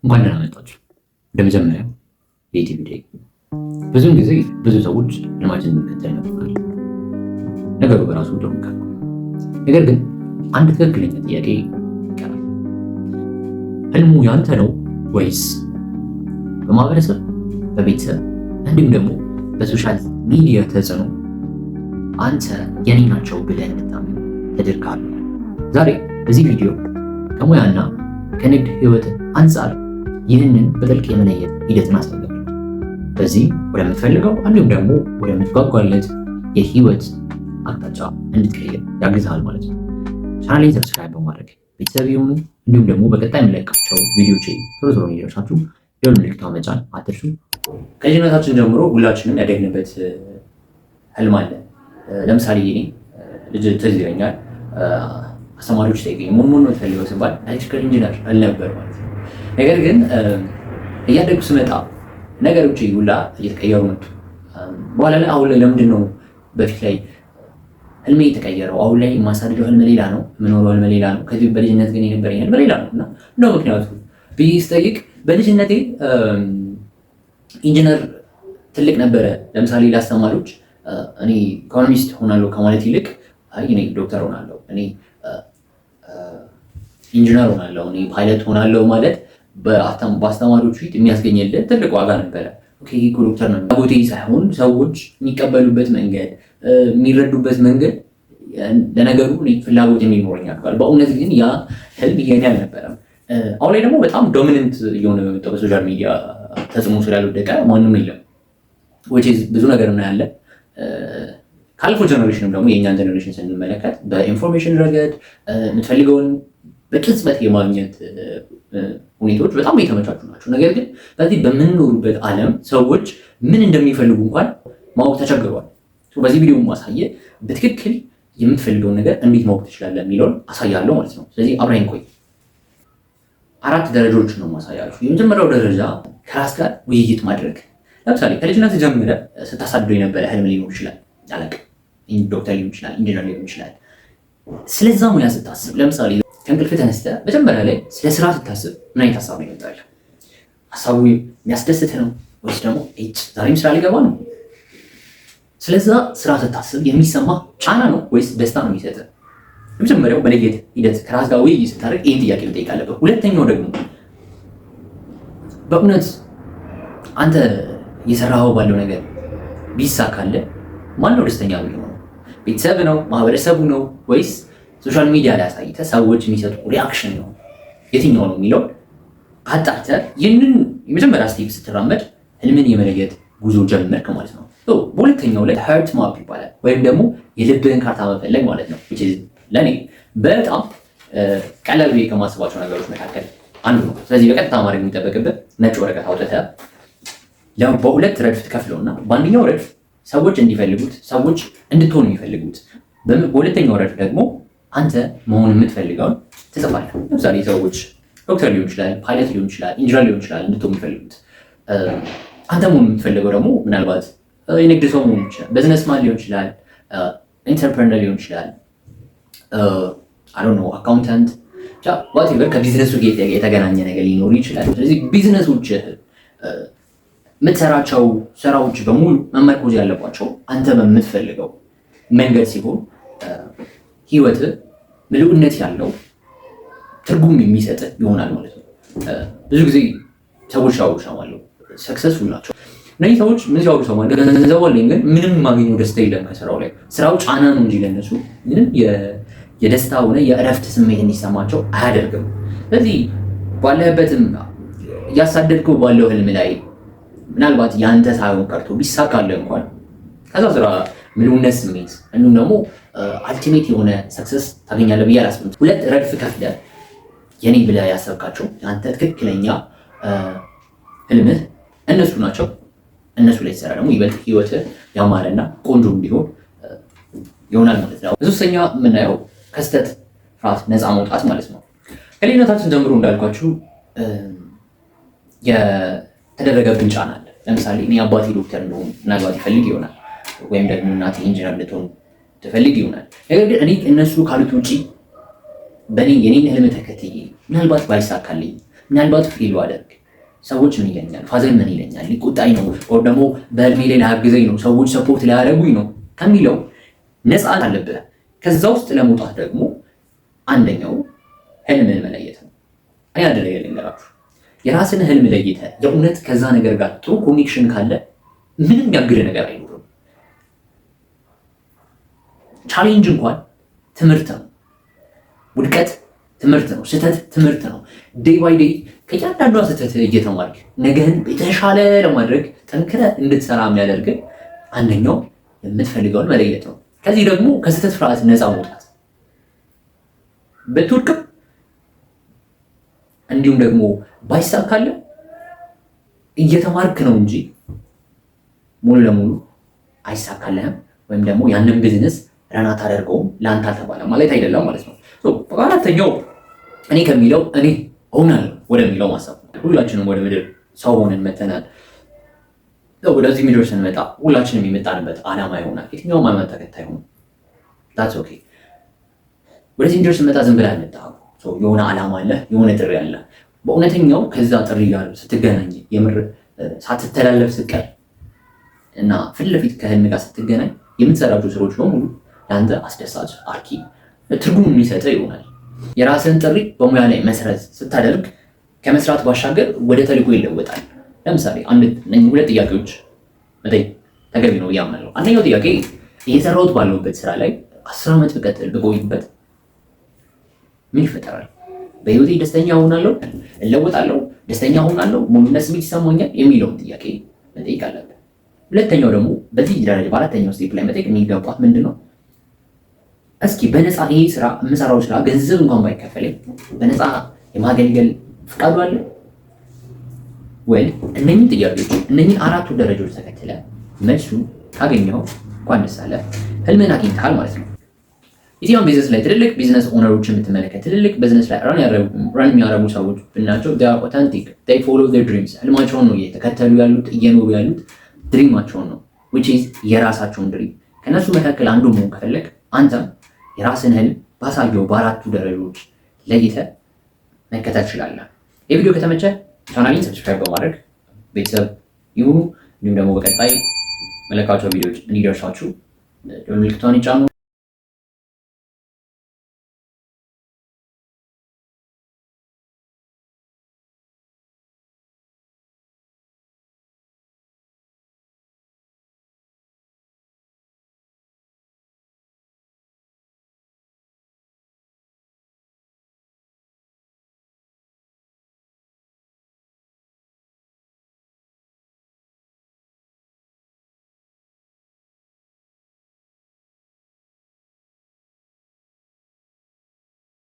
እንኳን ደህና መጣችሁ ወደ መጀመሪያው የዩቲዩብ ቪዲዮ። ብዙውን ጊዜ ብዙ ሰዎች ህልማችንን እንከተል ይመጣሉ። ነገሩ በራሱ ደምቃል። ነገር ግን አንድ ትክክለኛ ጥያቄ ይቀራል። ህልሙ ያንተ ነው ወይስ በማህበረሰብ፣ በቤተሰብ እንዲሁም ደግሞ በሶሻል ሚዲያ ተጽዕኖ አንተ የኔ ናቸው ብለህ እንድታምን ተደርጋል? ዛሬ በዚህ ቪዲዮ ከሙያና ከንግድ ህይወት አንጻር ይህንን በጥልቅ የመለየት ሂደትን አሳያለሁ። በዚህ ወደምትፈልገው እንዲሁም ደግሞ ወደምትጓጓለት የህይወት አቅጣጫ እንድትቀይር ያግዝሃል ማለት ነው። ቻናሌን ሰብስክራይብ በማድረግ ቤተሰብ የሆኑ እንዲሁም ደግሞ በቀጣይ የምለቃቸው ቪዲዮዎች ቶሎ ቶሎ እንዲደርሳችሁ የደወል ምልክቱን መጫን አትርሱ። ከልጅነታችን ጀምሮ ሁላችንም ያደግንበት ህልም አለ። ለምሳሌ እኔ ልጅ ትዝ ይለኛል፣ አስተማሪዎች ጠይቀኝ ምን ነው የምትፈልገው ሲባል ኤሌክትሪካል ኢንጂነር አልነበር ማለት ነው። ነገር ግን እያደጉ ስመጣ ነገሮች ሁላ እየተቀየሩ መጡ። በኋላ ላይ አሁን ላይ ለምንድን ነው በፊት ላይ ህልሜ የተቀየረው? አሁን ላይ የማሳድገው ህልም ሌላ ነው፣ የምኖረው ህልም ሌላ ነው። ከዚህ በልጅነት ግን የነበረኝ ህልም ሌላ ነው። እና እንደው ምክንያቱ ብዬ ስጠይቅ በልጅነቴ ኢንጂነር ትልቅ ነበረ። ለምሳሌ ለአስተማሪዎች እኔ ኢኮኖሚስት ሆናለሁ ከማለት ይልቅ እኔ ዶክተር ሆናለሁ፣ እኔ ኢንጂነር ሆናለሁ፣ እኔ ፓይለት ሆናለሁ ማለት በአስተማሪዎች ፊት የሚያስገኝልን ትልቅ ዋጋ ነበረ። ዶክተር ነው ቦቴ ሳይሆን ሰዎች የሚቀበሉበት መንገድ፣ የሚረዱበት መንገድ ለነገሩ ፍላጎት የሚኖረኝ አድርጓል። በእውነት ግን ያ ህልም የኔ አልነበረም። አሁን ላይ ደግሞ በጣም ዶሚነንት እየሆነ በመጣው በሶሻል ሚዲያ ተጽዕኖ ስላልወደቀ ማንም የለም። ብዙ ነገር እናያለን። ካለፈው ጀኔሬሽንም ደግሞ የእኛን ጀኔሬሽን ስንመለከት በኢንፎርሜሽን ረገድ የምትፈልገውን በቅጽበት የማግኘት ሁኔታዎች በጣም የተመቻቹ ናቸው። ነገር ግን በዚህ በምንኖሩበት ዓለም ሰዎች ምን እንደሚፈልጉ እንኳን ማወቅ ተቸግረዋል። በዚህ ቪዲዮ ማሳየ በትክክል የምትፈልገውን ነገር እንዴት ማወቅ ትችላለህ የሚለውን አሳያለሁ ማለት ነው። ስለዚህ አብረን ቆይ። 4 ደረጃዎችን ነው ማሳያችሁ። የመጀመሪያው ደረጃ ከራስ ጋር ውይይት ማድረግ። ለምሳሌ ከልጅነት ጀምረህ ስታሳድደው የነበረ ህልም ሊኖር ይችላል። አለቅ ዶክተር ሊሆን ይችላል፣ ኢንጂነር ሊሆን ይችላል። ስለዛ ሙያ ስታስብ ለምሳሌ ከእንቅልፍ ተነስተህ መጀመሪያ ላይ ስለ ስራ ስታስብ ምን አይነት ሀሳብ ነው ይመጣል? ሀሳቡ የሚያስደስትህ ነው ወይስ ደግሞ ዛሬም ስራ ሊገባ ነው? ስለዛ ስራ ስታስብ የሚሰማ ጫና ነው ወይስ ደስታ ነው የሚሰጥህ? የመጀመሪያው በለየት ሂደት ከራስ ጋር ውይይት ስታደርግ ይህን ጥያቄ መጠየቅ አለብህ። ሁለተኛው ደግሞ በእውነት አንተ እየሰራኸው ባለው ነገር ቢሳካልህ ማነው ደስተኛ የሚሆነው? ቤተሰብ ነው? ማህበረሰቡ ነው? ወይስ ሶሻል ሚዲያ ላይ አሳይተህ ሰዎች የሚሰጡ ሪአክሽን ነው? የትኛው ነው የሚለውን አጣርተህ ይህንን የመጀመሪያ ስቴፕ ስትራመድ ህልምን የመለየት ጉዞ ጀመርክ ማለት ነው። በሁለተኛው ላይ ሀርት ማፕ ይባላል፣ ወይም ደግሞ የልብህን ካርታ መፈለግ ማለት ነው። ለእኔ በጣም ቀላል ብዬ ከማስባቸው ነገሮች መካከል አንዱ ነው። ስለዚህ በቀጥታ ማድረግ የሚጠበቅብህ ነጭ ወረቀት አውጥተህ በሁለት ረድፍ ትከፍለውና በአንደኛው ረድፍ ሰዎች እንዲፈልጉት፣ ሰዎች እንድትሆኑ የሚፈልጉት፣ በሁለተኛው ረድፍ ደግሞ አንተ መሆን የምትፈልገውን ትጽፋለህ። ለምሳሌ ሰዎች ዶክተር ሊሆን ይችላል፣ ፓይለት ሊሆን ይችላል፣ ኢንጂነር ሊሆን ይችላል እንድትሆኑ የሚፈልጉት። አንተ መሆን የምትፈልገው ደግሞ ምናልባት የንግድ ሰው መሆን ይችላል፣ ቢዝነስማን ሊሆን ይችላል፣ ኢንተርፕረነር ሊሆን ይችላል፣ አካውንታንት፣ ዋቴቨር ከቢዝነሱ የተገናኘ ነገር ሊኖር ይችላል። ስለዚህ ቢዝነሶች የምትሰራቸው ስራዎች በሙሉ መመርኮዝ ያለባቸው አንተ በምትፈልገው መንገድ ሲሆን ህይወት ምልኡነት ያለው ትርጉም የሚሰጥ ይሆናል ማለት ነው። ብዙ ጊዜ ሰዎች ሲያወሩ እሰማለሁ፣ ሰክሰስፉል ናቸው እነዚህ ሰዎች። ምን ሲያወሩ እሰማለሁ? ገንዘብ አለኝ ግን ምንም የማገኘው ደስታ የለም ከስራው ላይ። ስራው ጫና ነው እንጂ ለነሱ ምንም የደስታ ሆነ የእረፍት ስሜት እንዲሰማቸው አያደርግም። ስለዚህ ባለህበትም እያሳደድከው ባለው ህልም ላይ ምናልባት የአንተ ሳይሆን ቀርቶ ቢሳካልህ እንኳን ከዛ ስራ ምልኡነት ስሜት እንዲሁም ደግሞ አልቲሜት የሆነ ሰክሰስ ታገኛለህ ብዬ አላስብም። ሁለት ረድፍ ከፍለህ የኔ ብለህ ያሰብካቸው አንተ ትክክለኛ ህልምህ እነሱ ናቸው። እነሱ ላይ ተሰራ ደግሞ ይበልጥ ህይወትህ ያማረና ቆንጆ እንዲሆን ይሆናል ማለት ነው። በሶስተኛ የምናየው ከስተት ፍርሃት ነፃ መውጣት ማለት ነው። ከልጅነታችን ጀምሮ እንዳልኳችሁ የተደረገብን ጫና አለ። ለምሳሌ እኔ አባቴ ዶክተር እንደሆን ምናልባት ይፈልግ ይሆናል፣ ወይም ደግሞ እናቴ ኢንጂነር እንድትሆን ትፈልግ ይሆናል። ነገር ግን እኔ እነሱ ካሉት ውጪ የኔን ህልም ተከትዬ ምናልባት ባይሳካልኝ ምናልባት ፌል አደርግ ሰዎች ምን ይለኛል፣ ፋዘር ምን ይለኛል፣ ሊቆጣኝ ነው፣ ወር ደግሞ በህልሜ ላይ ላያግዘኝ ነው፣ ሰዎች ሰፖርት ሊያደርጉኝ ነው ከሚለው ነፃ አለብህ። ከዛ ውስጥ ለመውጣት ደግሞ አንደኛው ህልምን መለየት ነው። እኔ አንድ ነገር ልንገራችሁ፣ የራስን ህልም ለይተህ የእውነት ከዛ ነገር ጋር ጥሩ ኮኔክሽን ካለ ምንም ያግድ ነገር አይኖርም። ቻሌንጅ እንኳን ትምህርት ነው፣ ውድቀት ትምህርት ነው፣ ስህተት ትምህርት ነው። ዴይ ባይ ዴይ ከእያንዳንዷ ስህተት እየተማርክ ነገህን የተሻለ ለማድረግ ጠንክረህ እንድትሰራ የሚያደርግ አንደኛው የምትፈልገውን መለየት ነው። ከዚህ ደግሞ ከስህተት ፍርሃት ነፃ መውጣት፣ ብትወድቅም እንዲሁም ደግሞ ባይሳካለ እየተማርክ ነው እንጂ ሙሉ ለሙሉ አይሳካልህም፣ ወይም ደግሞ ያንን ቢዝነስ ረና ታደርገውም ለአንተ አልተባለም ማለት አይደለም ማለት ነው። አራተኛው እኔ ከሚለው እኔ እሆናለሁ ወደሚለው ማሰብ ነው። ሁላችንም ወደ ምድር ሰው ሆነን መተናል። ወደዚህ ምድር ስንመጣ ሁላችንም የመጣንበት ዓላማ ይሆናል። የትኛውም ሃይማኖት ተከታይ ሆነ that's okay። ወደዚህ ምድር ስንመጣ ዝም ብለህ አልመጣህም። የሆነ ዓላማ አለ፣ የሆነ ጥሪ አለ። በእውነተኛው ከዛ ጥሪ ጋር ስትገናኝ የምር ሳትተላለፍ ስትቀር እና ፊት ለፊት ከህልም ጋር ስትገናኝ የምትሰራቸው ስራዎች በሙሉ ለአንተ አስደሳች፣ አርኪ፣ ትርጉም የሚሰጥ ይሆናል። የራስህን ጥሪ በሙያ ላይ መሰረት ስታደርግ ከመስራት ባሻገር ወደ ተልዕኮ ይለወጣል። ለምሳሌ ሁለት ጥያቄዎች መጠየቅ ተገቢ ነው ያምናለሁ። አንደኛው ጥያቄ እየሰራሁት ባለሁበት ስራ ላይ 10 ዓመት ብቀጥል ብቆይበት ምን ይፈጠራል? በህይወቴ ደስተኛ ሆናለሁ? እለወጣለሁ? ደስተኛ ሆናለሁ? ሙሉነት ስሜት ይሰማኛል? የሚለውን ጥያቄ መጠየቅ አለብን። ሁለተኛው ደግሞ በዚህ ደረጃ በአራተኛው ስቴፕ ላይ መጠየቅ የሚገባት ምንድን ነው? እስኪ በነፃ ይሄ ስራ የምሰራው ስራ ገንዘብ እንኳን ባይከፈለኝ በነፃ የማገልገል ፍቃዱ አለ ወይ? እነኚህ ጥያቄዎች እነኚህ አራቱ ደረጃዎች ተከትለ መልሱን ካገኘው እንኳን ደስ አለህ፣ ህልምህን አግኝተሃል ማለት ነው። የትኛውም ቢዝነስ ላይ ትልልቅ ቢዝነስ ኦነሮችን የምትመለከት ትልልቅ ቢዝነስ ላይ ራን የሚያደርጉ ሰዎች ብናቸው ኦተንቲክ ፎሎ ዜር ድሪምስ፣ ህልማቸውን ነው እየተከተሉ ያሉት፣ እየኖሩ ያሉት ድሪማቸውን ነው which is የራሳቸውን ድሪም። ከነሱ መካከል አንዱ መሆን ከፈለግ አንተም የራስን ህልም ባሳየው በአራቱ ደረጃዎች ለይተህ መከተል ትችላለህ። የቪዲዮ ከተመቸ ቻናሌን ሰብስክራይብ በማድረግ ቤተሰብ ይሁኑ። እንዲሁም ደግሞ በቀጣይ መለቃቸው ቪዲዮዎች እንዲደርሳችሁ ምልክቷን ይጫኑ።